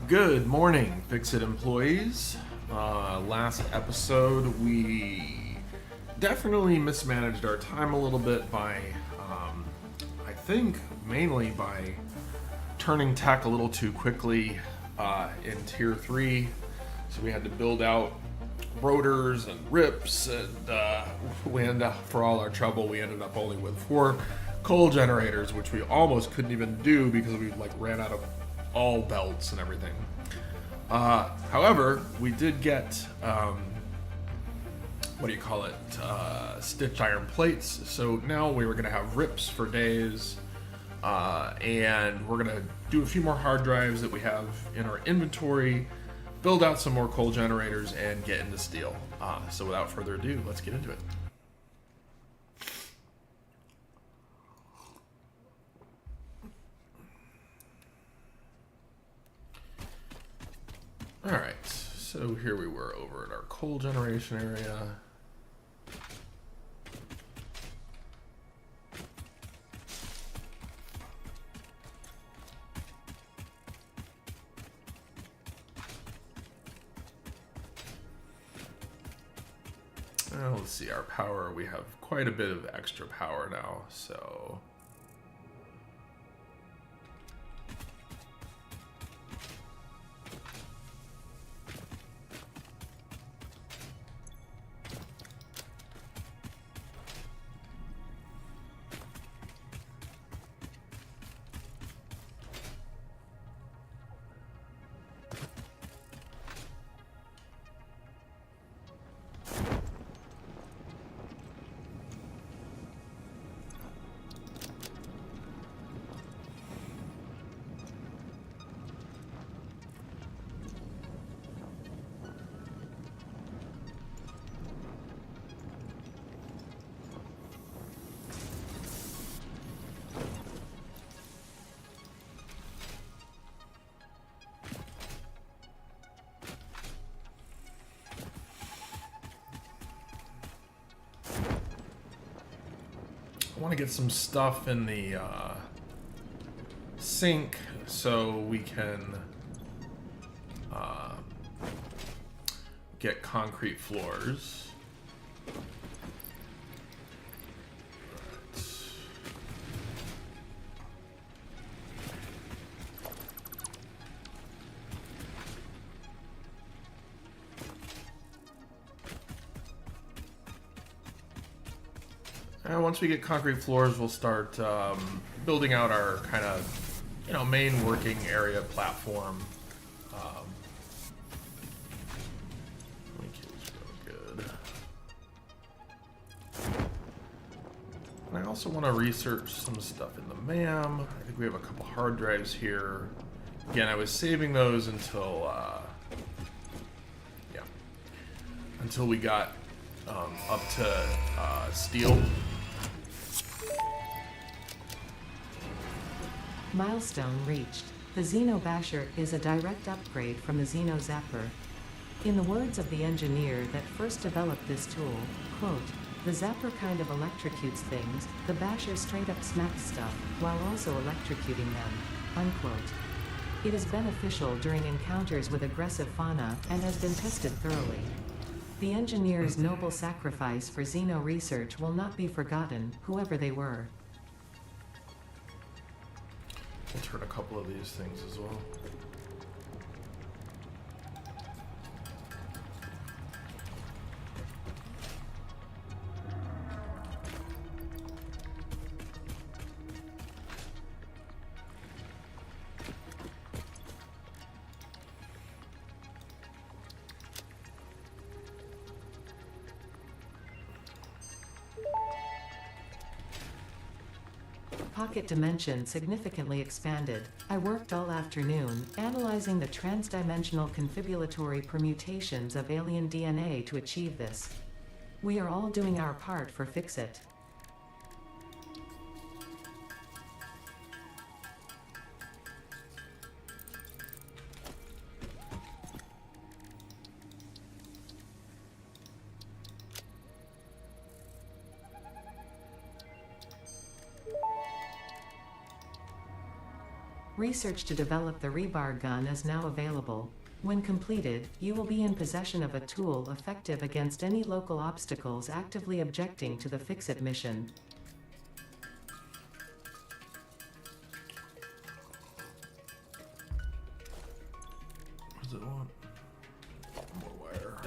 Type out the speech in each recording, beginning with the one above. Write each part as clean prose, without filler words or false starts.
Good morning, Fix-It employees. Last episode, we definitely mismanaged our time a little bit by, I think, mainly by turning tech a little too quickly in Tier 3. So we had to build out rotors and rips, and we ended up, for all our trouble, we ended up only with 4 coal generators, which we almost couldn't even do because we ran out of all belts and everything. However, we did get stitched iron plates. So now we were going to have rips for days, and we're going to do a few more hard drives that we have in our inventory, build out some more coal generators, and get into steel. So without further ado, let's get into it. Alright, so here we were over at our coal generation area. Let's see, our power, we have quite a bit of extra power now, so... I want to get some stuff in the sink so we can get concrete floors. And once we get concrete floors, we'll start building out our kind of, main working area platform. Good. And I also want to research some stuff in the MAM. I think we have a couple hard drives here. Again, I was saving those until we got up to steel. Milestone reached. The Xeno Basher is a direct upgrade from the Xeno Zapper. In the words of the engineer that first developed this tool, quote, "The Zapper kind of electrocutes things, the Basher straight up smacks stuff, while also electrocuting them," unquote. It is beneficial during encounters with aggressive fauna and has been tested thoroughly. The engineer's noble sacrifice for Xeno research will not be forgotten, whoever they were. We'll turn a couple of these things as well. Pocket dimension significantly expanded. I worked all afternoon, analyzing the transdimensional confibulatory permutations of alien DNA to achieve this. We are all doing our part for Fix-It. Research to develop the rebar gun is now available. When completed, you will be in possession of a tool effective against any local obstacles actively objecting to the Fix-It mission. What does it want? More wire.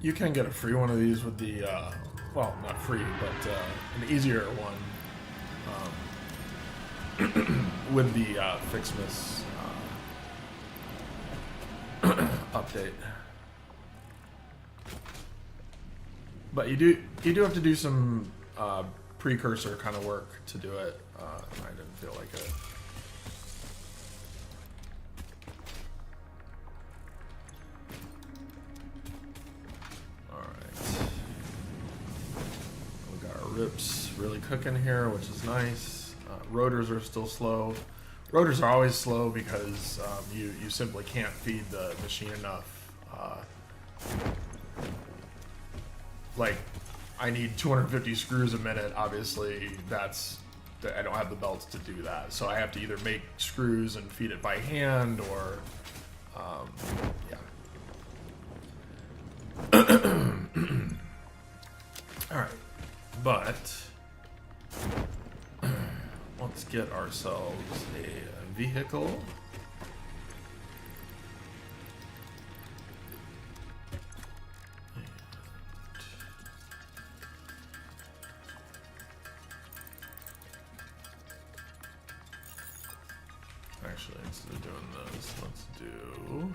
You can get a free one of these with the, well, not free, but an easier one with the Fixmas update. But you do have to do some precursor kind of work to do it. I didn't feel like it. Rips really cooking here, which is nice. Rotors are still slow. Rotors are always slow because you simply can't feed the machine enough. Like, I need 250 screws a minute. Obviously, I don't have the belts to do that. So I have to either make screws and feed it by hand, or yeah. All right. But let's get ourselves a vehicle. Actually, instead of doing this, let's do...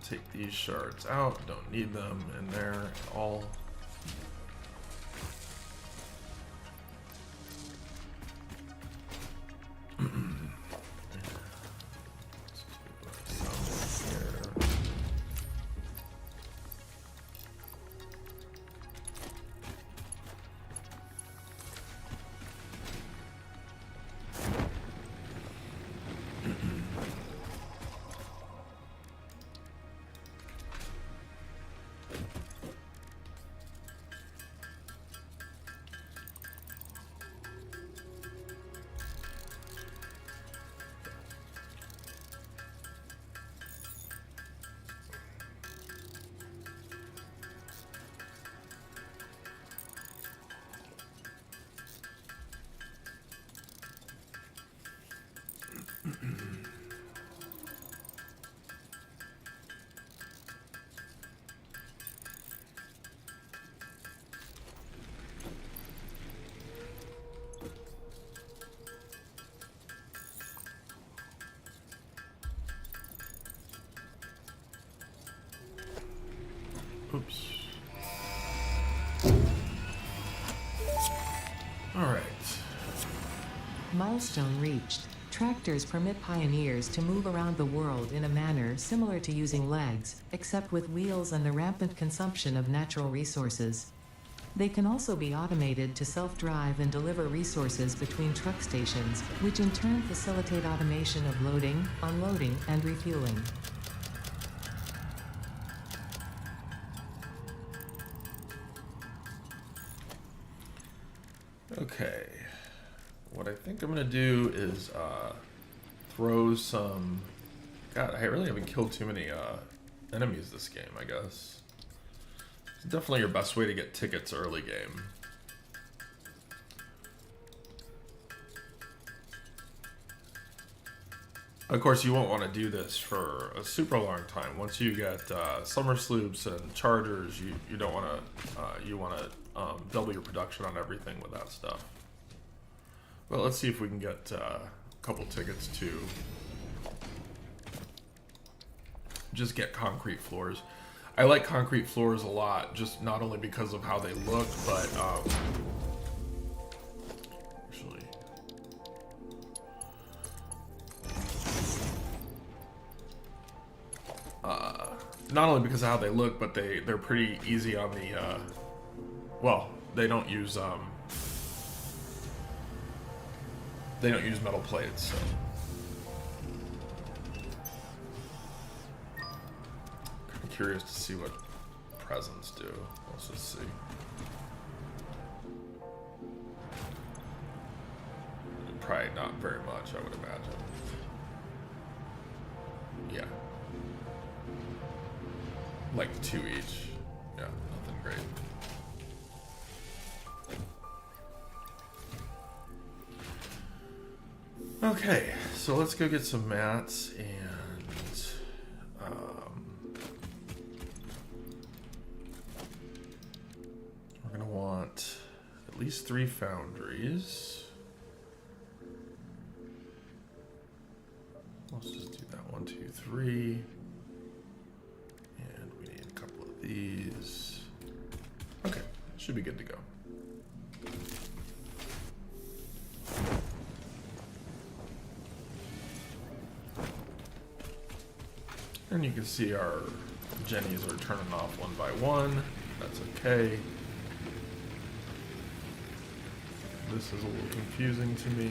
Take these shards out, don't need them in there at all. Oops. All right. Milestone reached. Tractors permit pioneers to move around the world in a manner similar to using legs, except with wheels and the rampant consumption of natural resources. They can also be automated to self-drive and deliver resources between truck stations, which in turn facilitate automation of loading, unloading, and refueling. Okay, what I think I'm gonna do is throw some... God, I really haven't killed too many enemies this game, I guess. It's definitely your best way to get tickets early game. Of course, you won't want to do this for a super long time. Once you get summer sloops and chargers, you don't want to. You want to double your production on everything with that stuff. Well, let's see if we can get a couple tickets to just get concrete floors. I like concrete floors a lot, just not only because of how they look, but actually, not only because of how they look, but they're pretty easy on the. Well, they don't use metal plates. So. Curious to see what presents do. Let's just see. Probably not very much, I would imagine. Yeah. Like 2 each. Yeah, nothing great. Okay, so let's go get some mats and we're gonna want at least 3 foundries. Let's just do that. 1, 2, 3. And we need a couple of these. Okay, should be good to go. And you can see our jennies are turning off one by one. That's okay. This is a little confusing to me.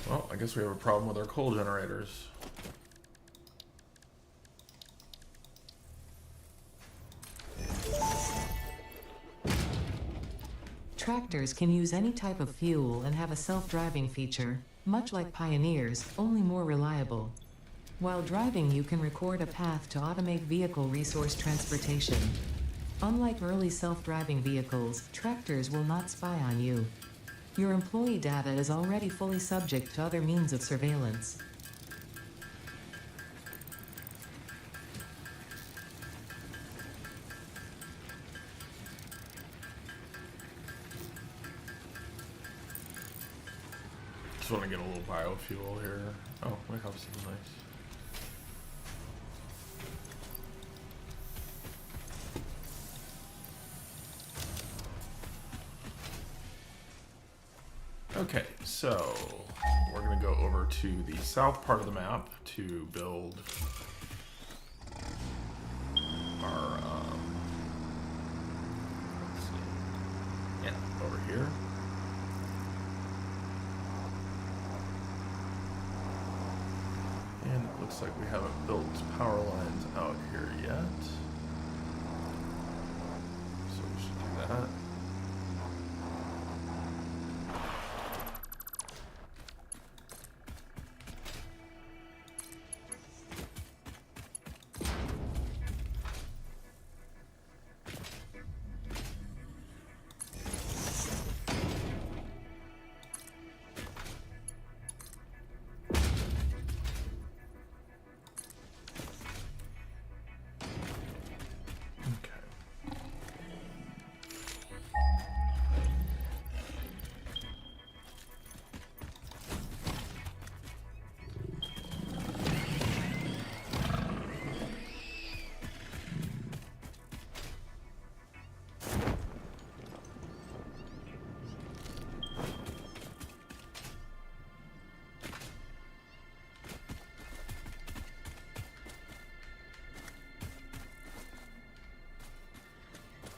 Well, I guess we have a problem with our coal generators. Tractors can use any type of fuel and have a self-driving feature, much like Pioneers, only more reliable. While driving, you can record a path to automate vehicle resource transportation. Unlike early self-driving vehicles, tractors will not spy on you. Your employee data is already fully subject to other means of surveillance. Just want to get a little biofuel here. Oh, my house is nice. Okay, so we're going to go over to the south part of the map to build our, let's see, yeah, over here. And it looks like we haven't built power lines out here yet. So we should do that.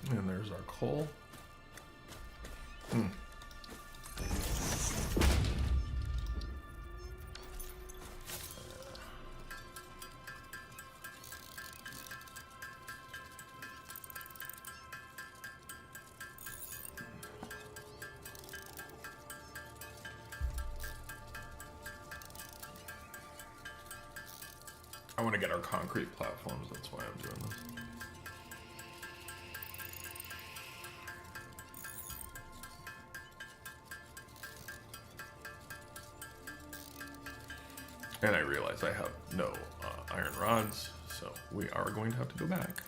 And there's our coal. I want to get our concrete platforms, that's why I'm doing this. And I realize I have no iron rods, so we are going to have to go back.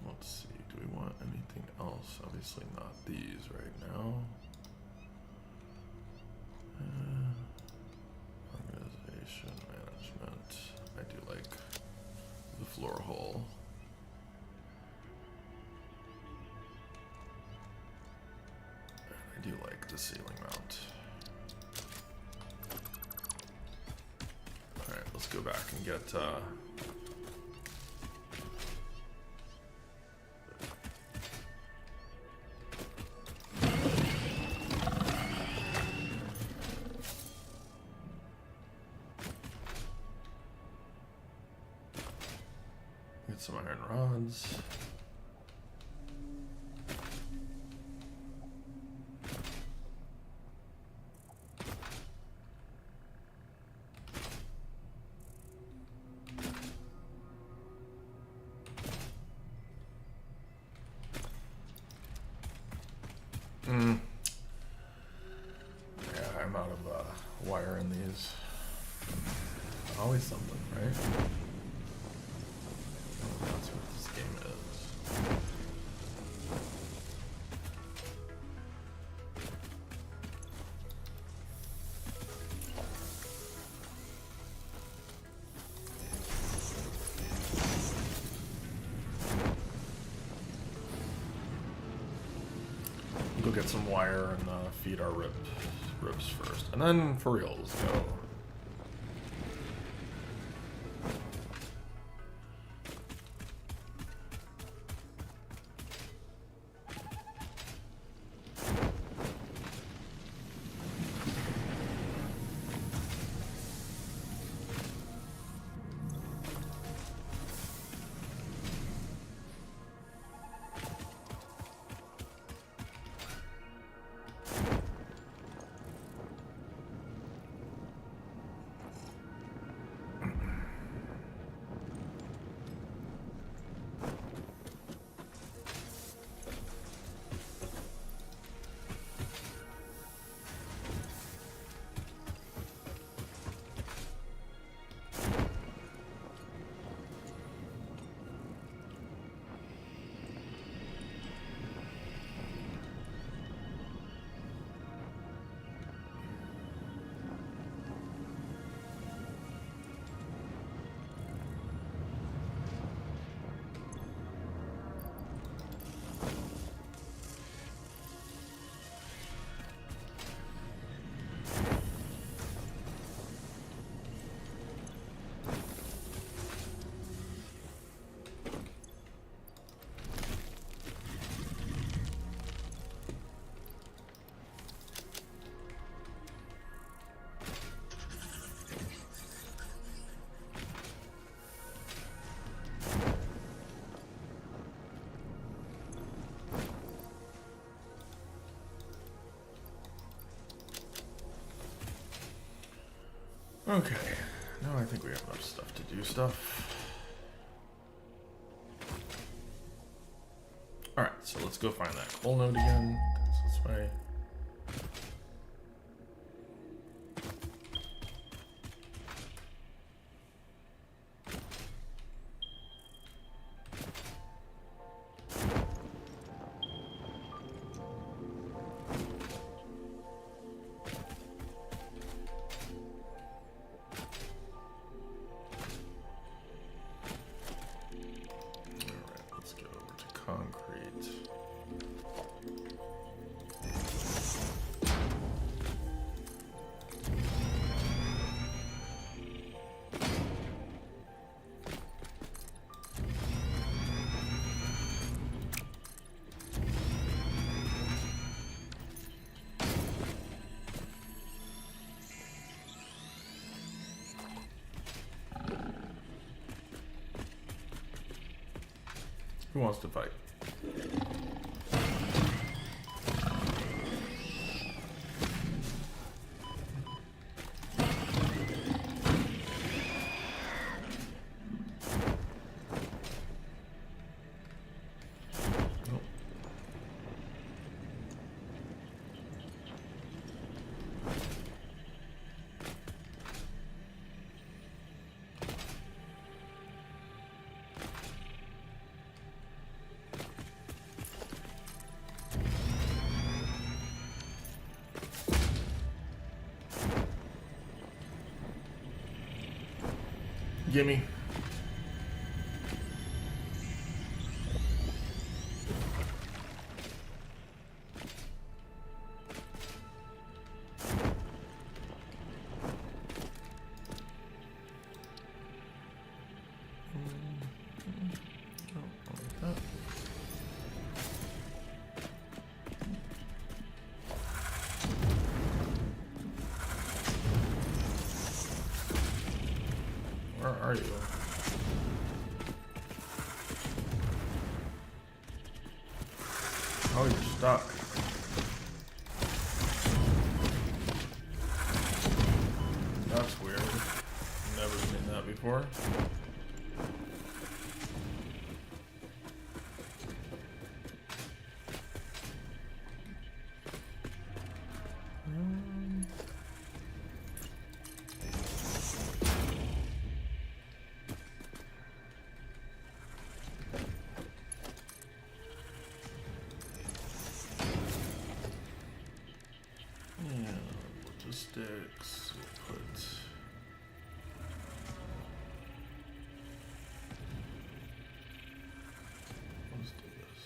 Let's see, do we want anything else? Obviously not these right now. Organization, management. I do like the floor hole. And I do like the ceiling mount. Alright, let's go back and get get some iron rods. Yeah, I'm out of wire in these. Always something, right? That's what this game is. Go get some wire and feed our ribs first, and then for real, let's go. Okay, now I think we have enough stuff to do stuff. Alright, so let's go find that coal node again. It's this way. Who wants to fight? Gimme. Where are you? Oh, you're stuck. That's weird. Never seen that before. Logistics. We'll put. Let's do this.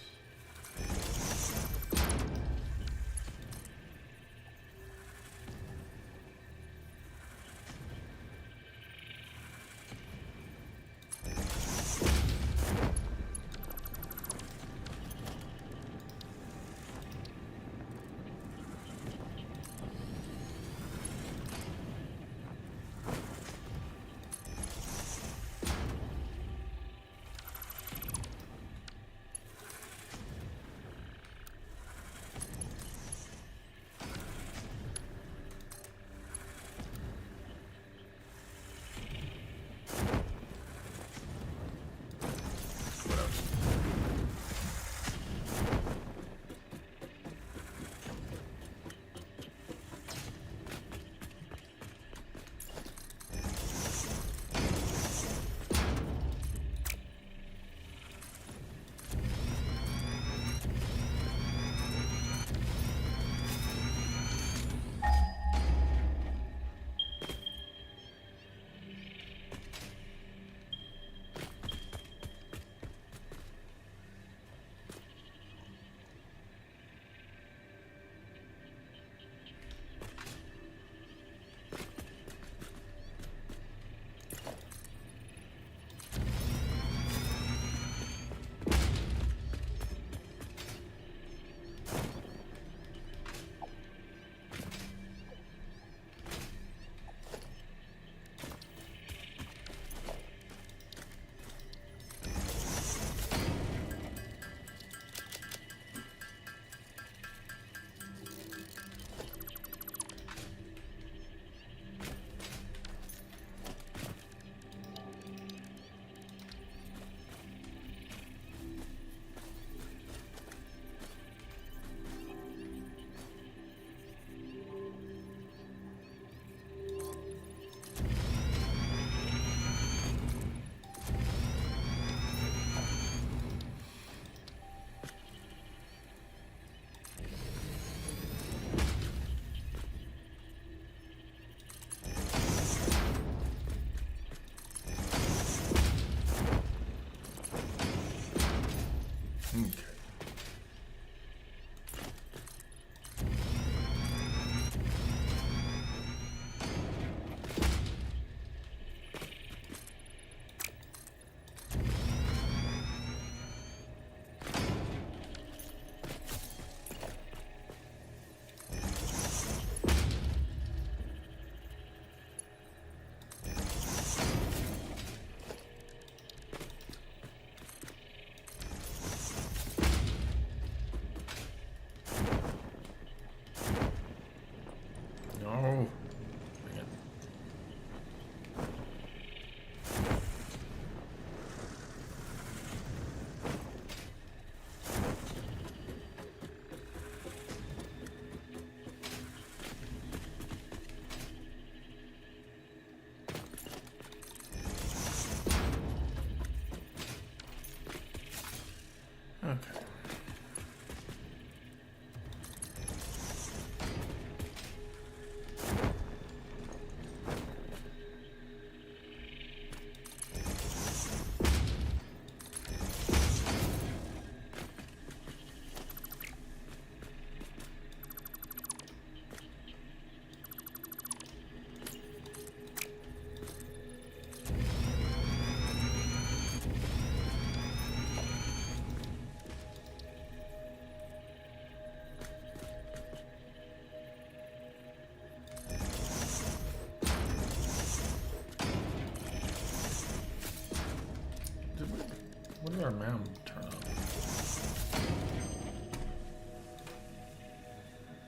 did our MAM turn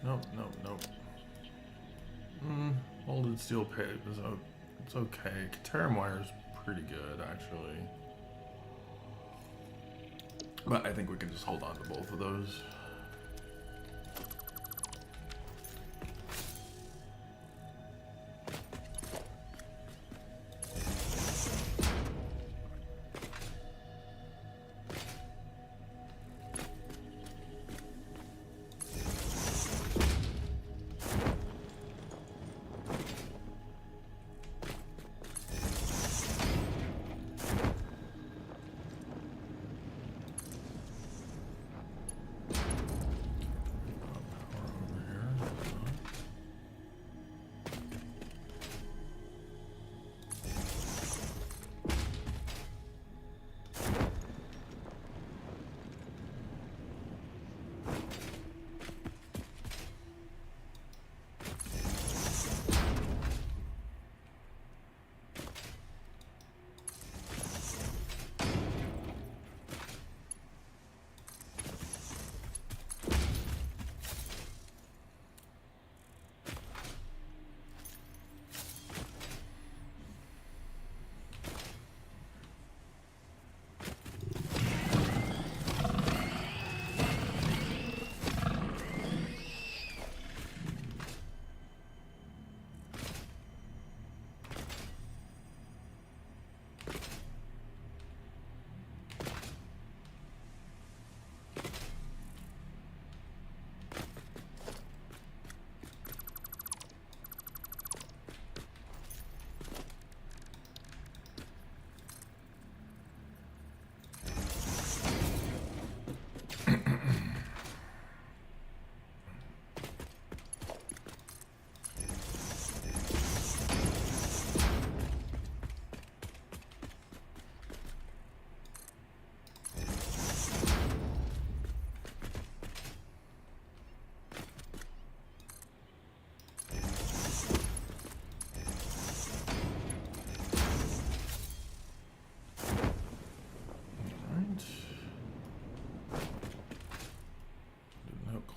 up? Nope. Molded steel pipe is it's okay. Caterium wire is pretty good, actually. But I think we can just hold on to both of those.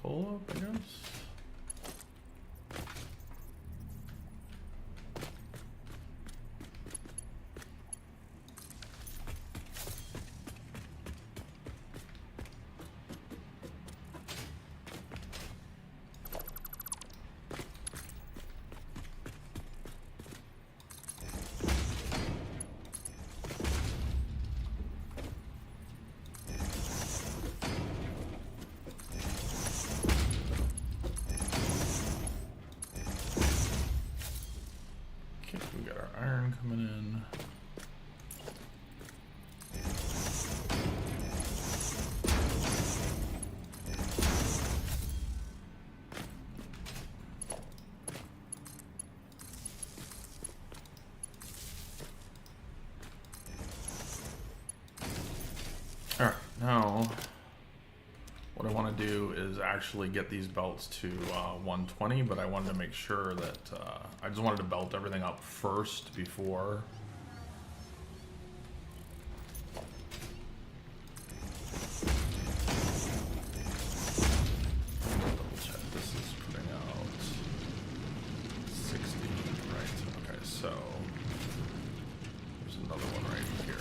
Pull up, I guess. Coming in. Alright, now what I want to do is actually get these belts to 120, but I wanted to make sure that I just wanted to belt everything up first before. Double check, this is putting out 60, right? Okay, so there's another one right here.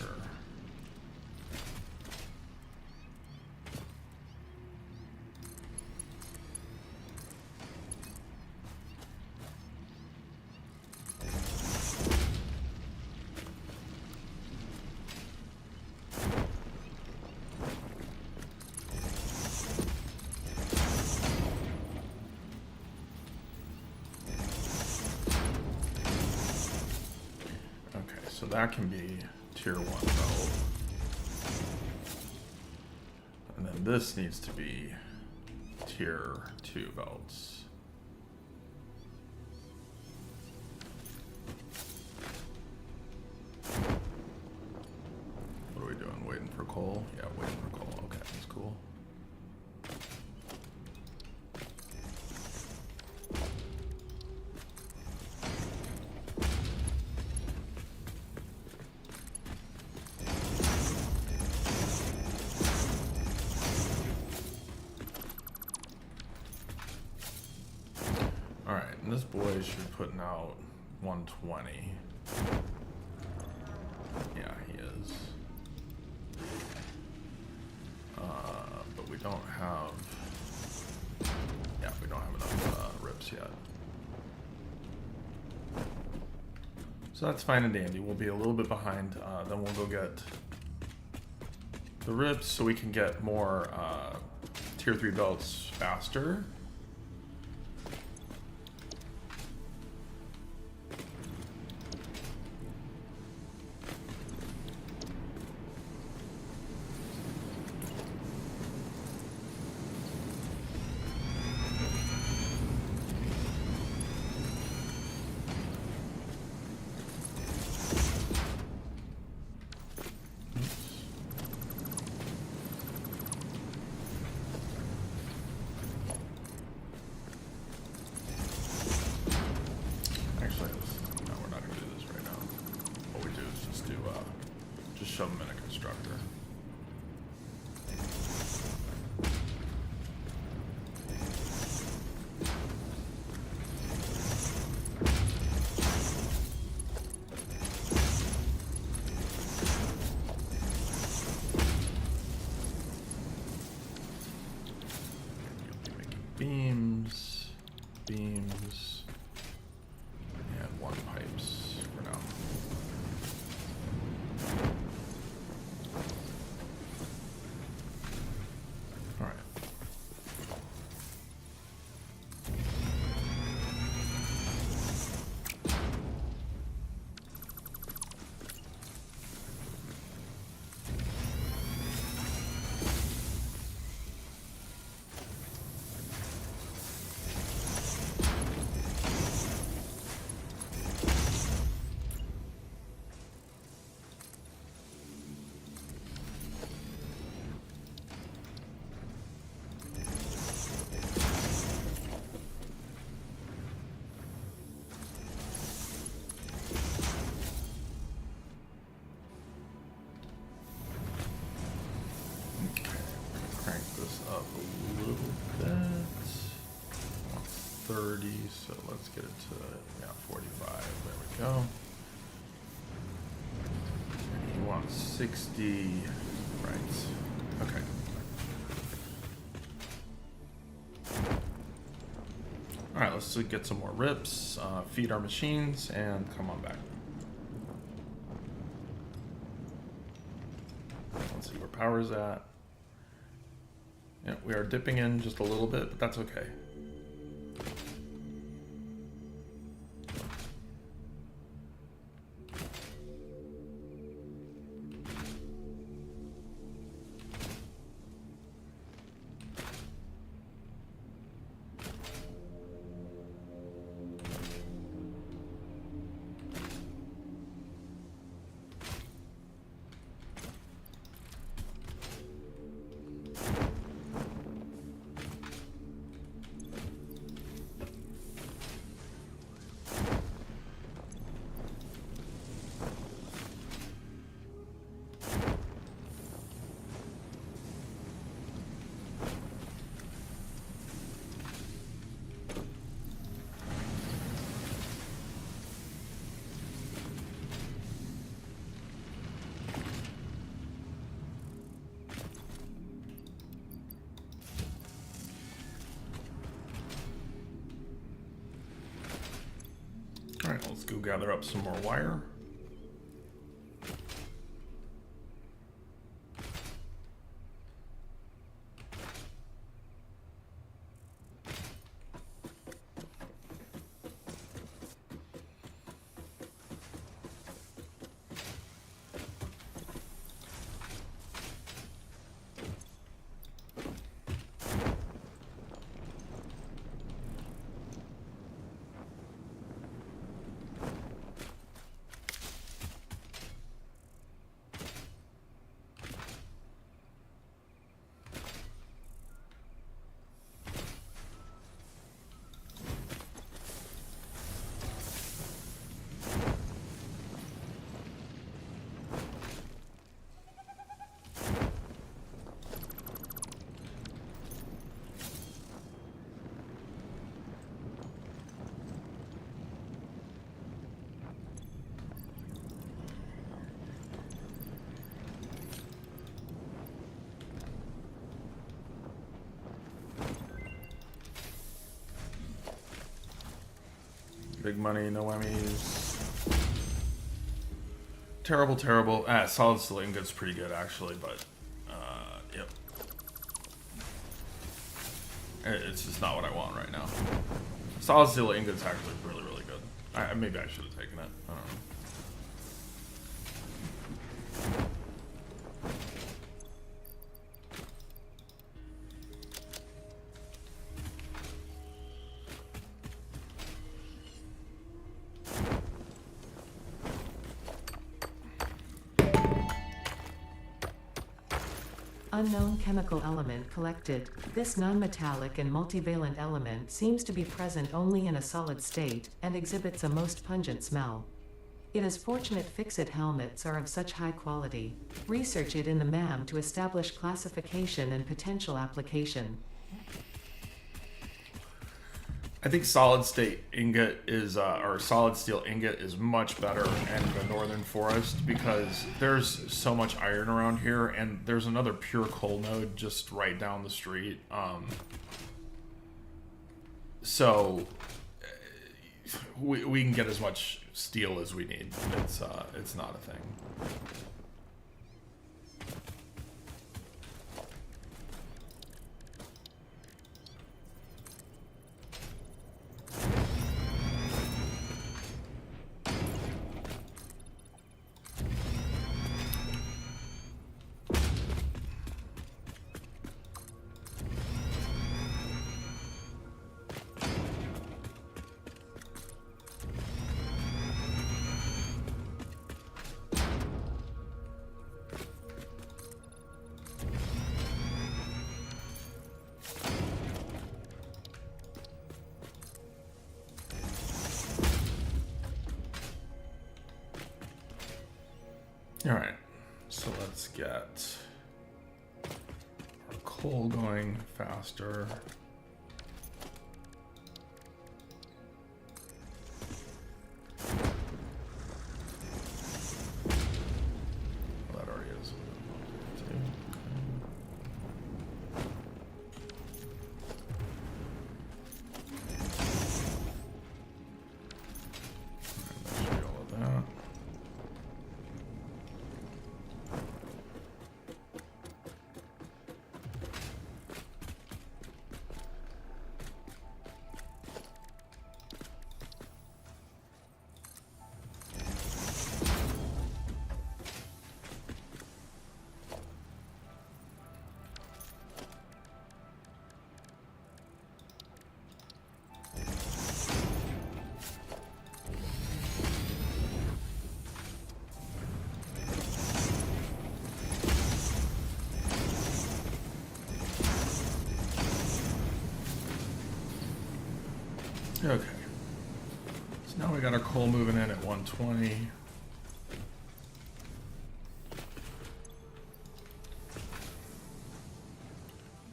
So that can be tier 1 belt. And then this needs to be tier 2 belts. What are we doing? Waiting for coal? Yeah, waiting for coal. Okay, that's cool. boy should be putting out 120. Yeah, he is. But we don't have... Yeah, we don't have enough rips yet. So that's fine and dandy. We'll be a little bit behind. Then we'll go get the rips so we can get more tier 3 belts faster. Shove them in a constructor. You'll be making beams, and one pipes for now. Up a little bit. 30, so let's get it to 45. There we go. And you want 60, right? Okay. All right, let's get some more rips, feed our machines, and come on back. Let's see where power's at. Yeah, we are dipping in just a little bit, but that's okay. All right, let's go gather up some more wire. Big money, no Emmys. Terrible, terrible. Solid steel ingot's pretty good actually, but yep. It's just not what I want right now. Solid steel ingot's actually really, really good. Maybe I should have taken it. I don't know. Unknown chemical element collected. This nonmetallic and multivalent element seems to be present only in a solid state, and exhibits a most pungent smell. It is fortunate fix-it helmets are of such high quality. Research it in the MAM to establish classification and potential application. I think solid state ingot is, or solid steel ingot is much better in the northern forest because there's so much iron around here, and there's another pure coal node just right down the street. So we can get as much steel as we need. It's not a thing. All right, so let's get our coal going faster. Well, that already is. That should be all of that. Okay. So now we got our coal moving in at 120.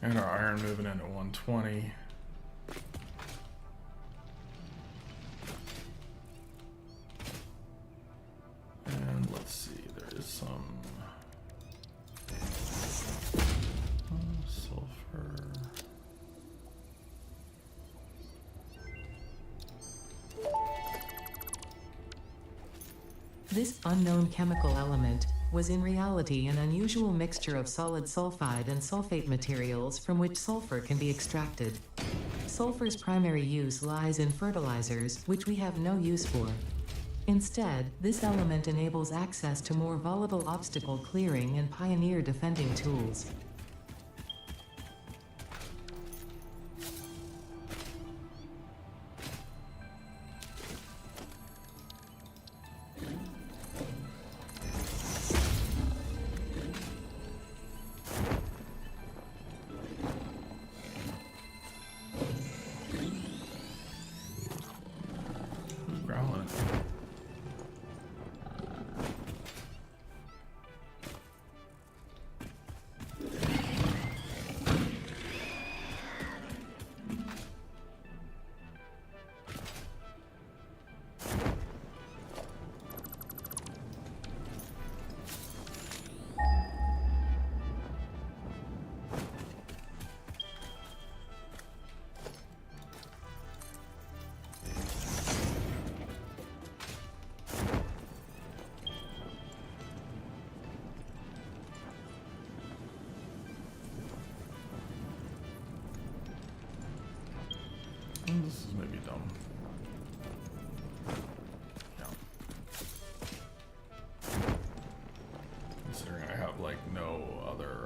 And our iron moving in at 120. And let's see, there is some sulfur. This unknown chemical element was in reality an unusual mixture of solid sulfide and sulfate materials from which sulfur can be extracted. Sulfur's primary use lies in fertilizers, which we have no use for. Instead, this element enables access to more volatile obstacle clearing and pioneer defending tools. Growling. this is maybe dumb. Yeah. Considering I have like no other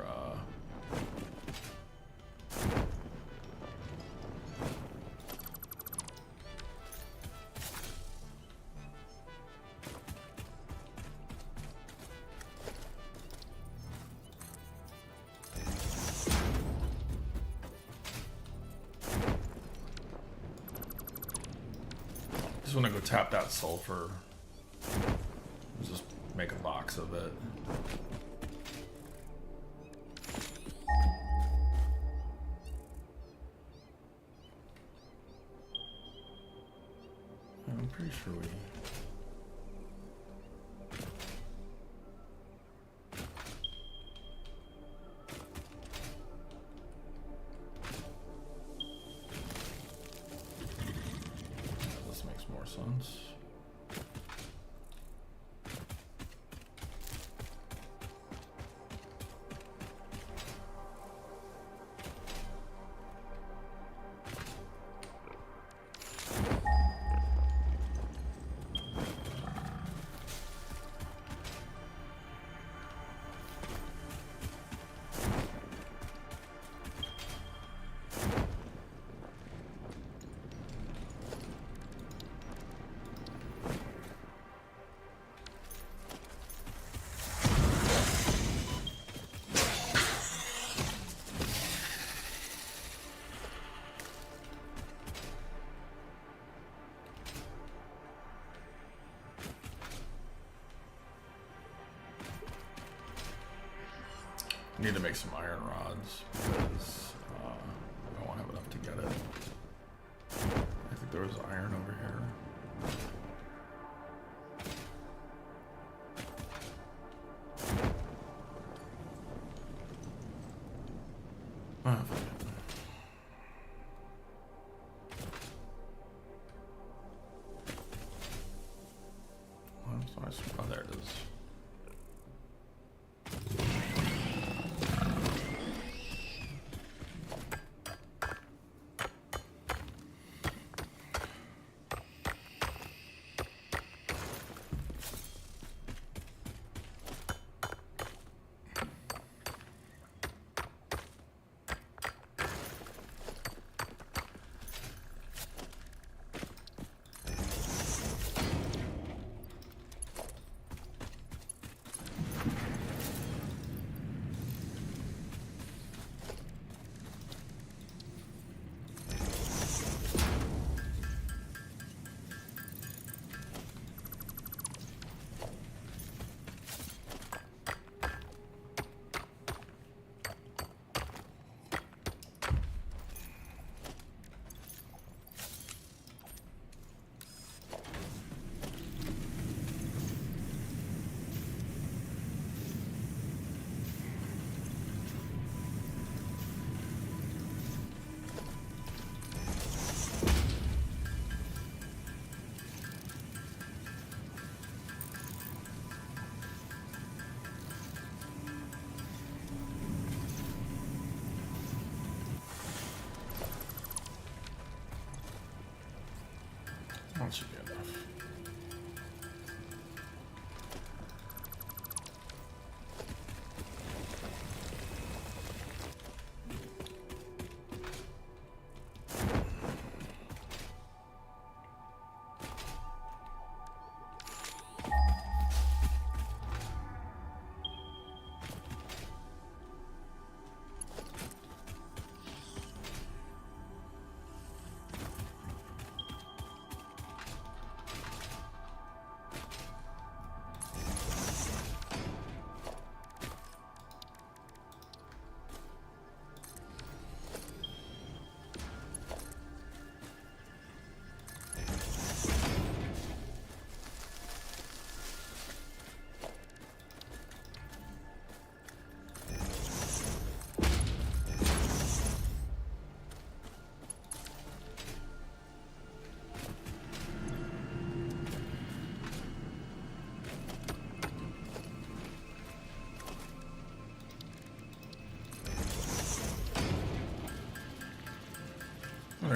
just want to go tap that sulfur. Just make a box of it. I'm pretty sure we... This makes more sense. I need to make some iron rods because I won't have enough to get it. I think there was iron over here. Oh, fuck it. Oh, there it is. That should be enough.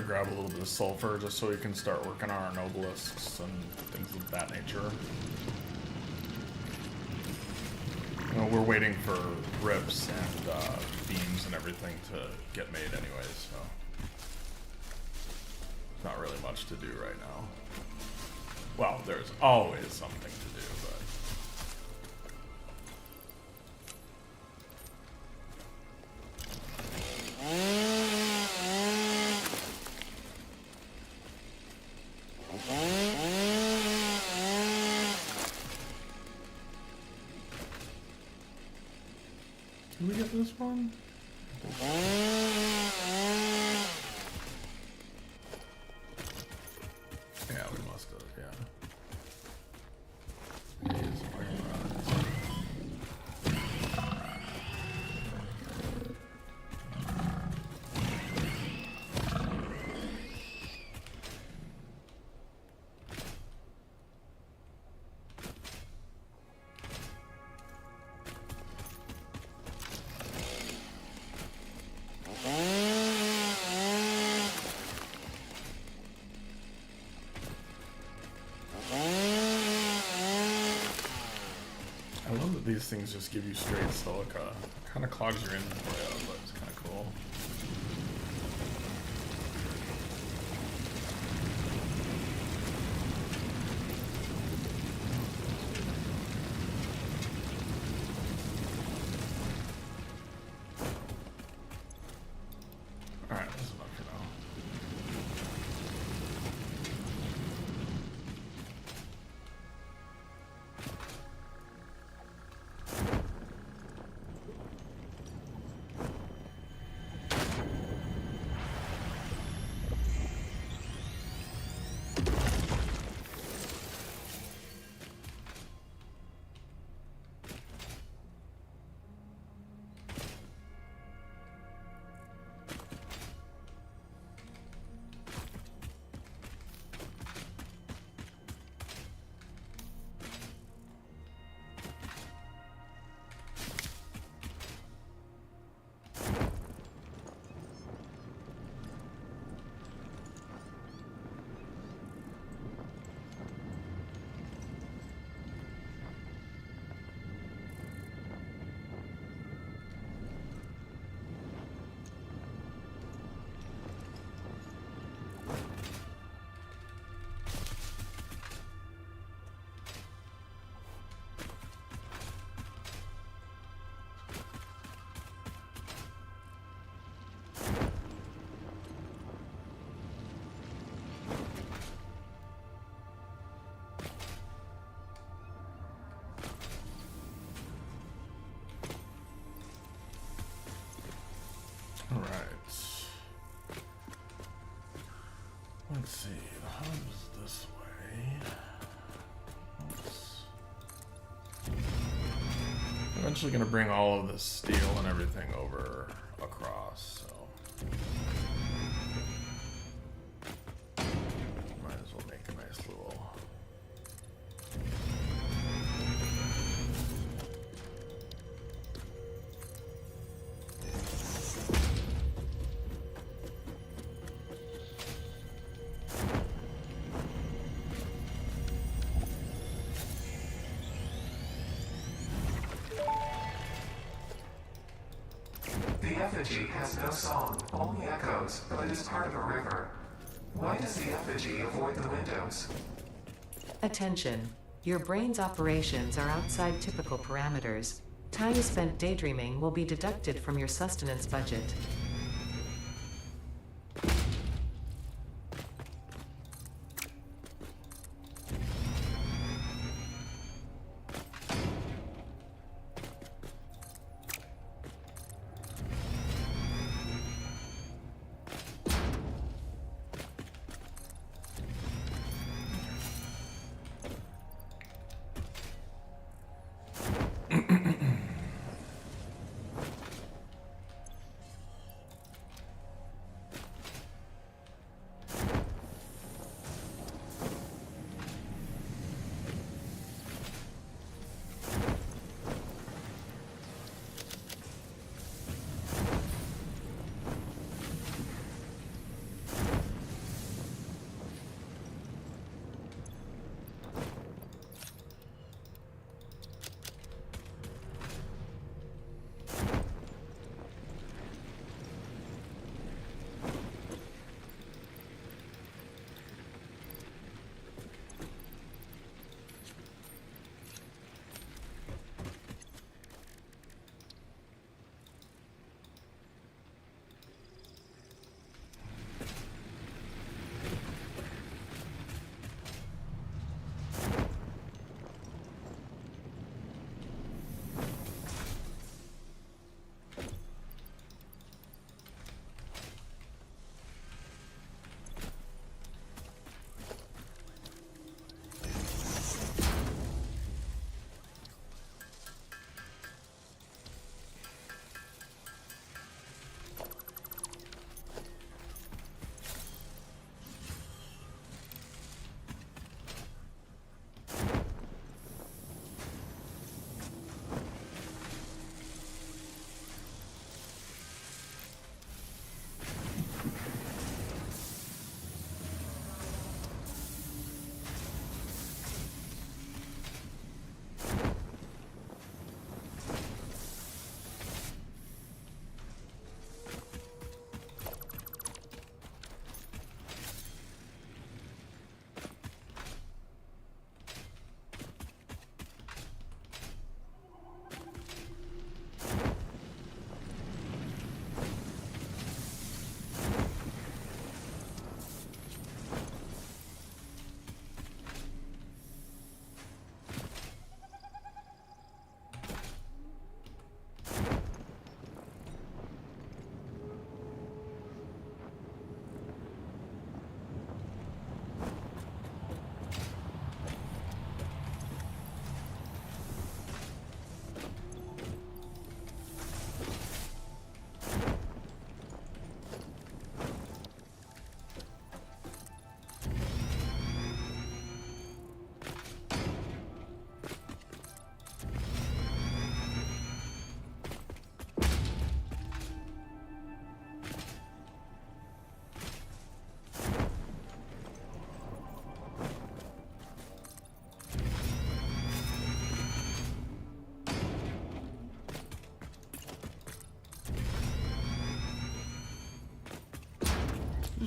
grab a little bit of sulfur just so we can start working on our obelisks and things of that nature. You know, we're waiting for rips and beams and everything to get made anyways, so there's not really much to do right now. Well, there's always something to do, but did we get this one? Yeah, we must have, yeah. Here's iron rods. I love that these things just give you straight silica. Kind of clogs your inventory up, but it's kind of cool. Alright, this is enough for now. Alright. Let's see, the hub's this way. Oops. Eventually gonna bring all of this steel and everything over across, so might as well make a nice little The effigy has no song, only echoes, but it is part of a river. Why does the effigy avoid the windows? Attention. Your brain's operations are outside typical parameters. Time spent daydreaming will be deducted from your sustenance budget.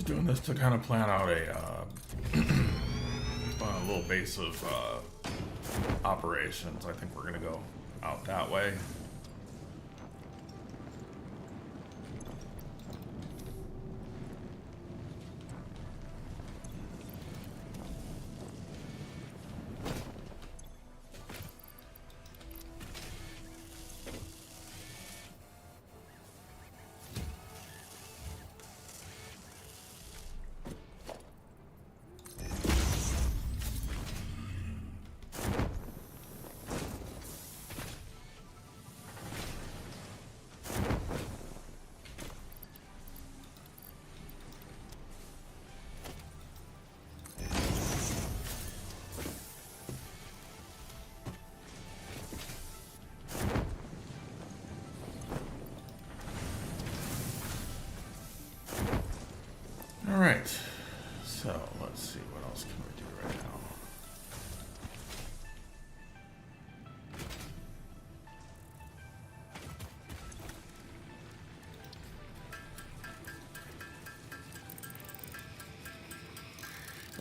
doing this to kind of plan out a little base of operations. I think we're gonna go out that way. All right, so let's see, what else can we do right now?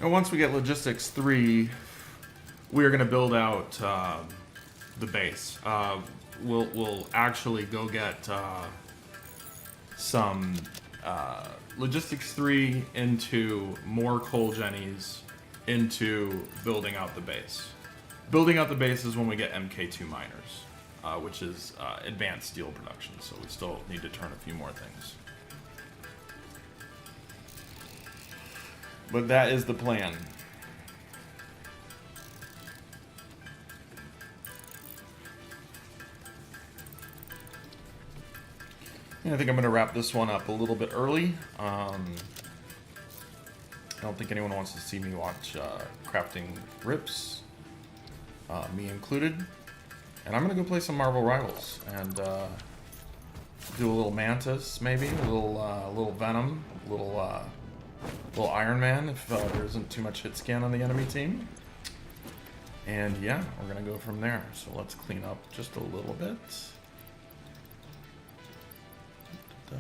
And once we get Logistics 3, we are going to build out the base. We'll actually go get some Logistics 3 into more coal jennies into building out the base. Building out the base is when we get MK2 miners, which is advanced steel production, so we still need to turn a few more things. But that is the plan. And I think I'm going to wrap this one up a little bit early. I don't think anyone wants to see me watch crafting rips, me included. And I'm going to go play some Marvel Rivals and do a little Mantis, maybe a little Venom, a little Iron Man if there isn't too much hit scan on the enemy team. And yeah, we're going to go from there. So let's clean up just a little bit. And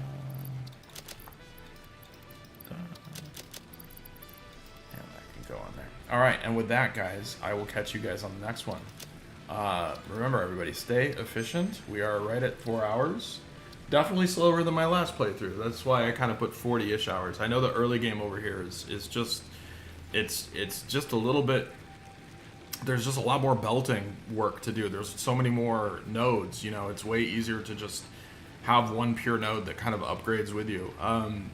that can go on there. Alright, and with that, guys, I will catch you guys on the next one. Remember, everybody, stay efficient. We are right at 4 hours. Definitely slower than my last playthrough. That's why I kind of put 40-ish hours. I know the early game over here is just... It's just a little bit... There's just a lot more belting work to do. There's so many more nodes, you know. It's way easier to just have one pure node that kind of upgrades with you.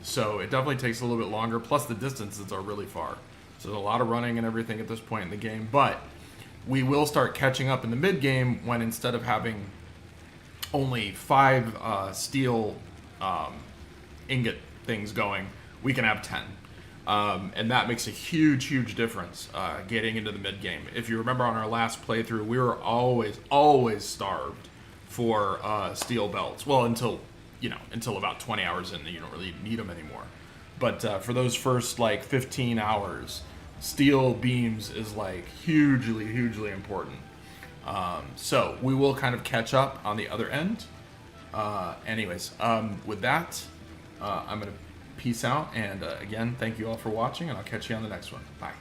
So it definitely takes a little bit longer. Plus the distances are really far. So there's a lot of running and everything at this point in the game. But we will start catching up in the mid game when instead of having only 5 steel ingot things going, we can have 10. And that makes a huge difference getting into the mid game. If you remember on our last playthrough, we were always starved for steel belts. Well, until about 20 hours in, you don't really need them anymore. But for those first like 15 hours, steel beams is like hugely important. So we will kind of catch up on the other end. Anyways, with that, I'm gonna peace out, and again, thank you all for watching, and I'll catch you on the next one. Bye.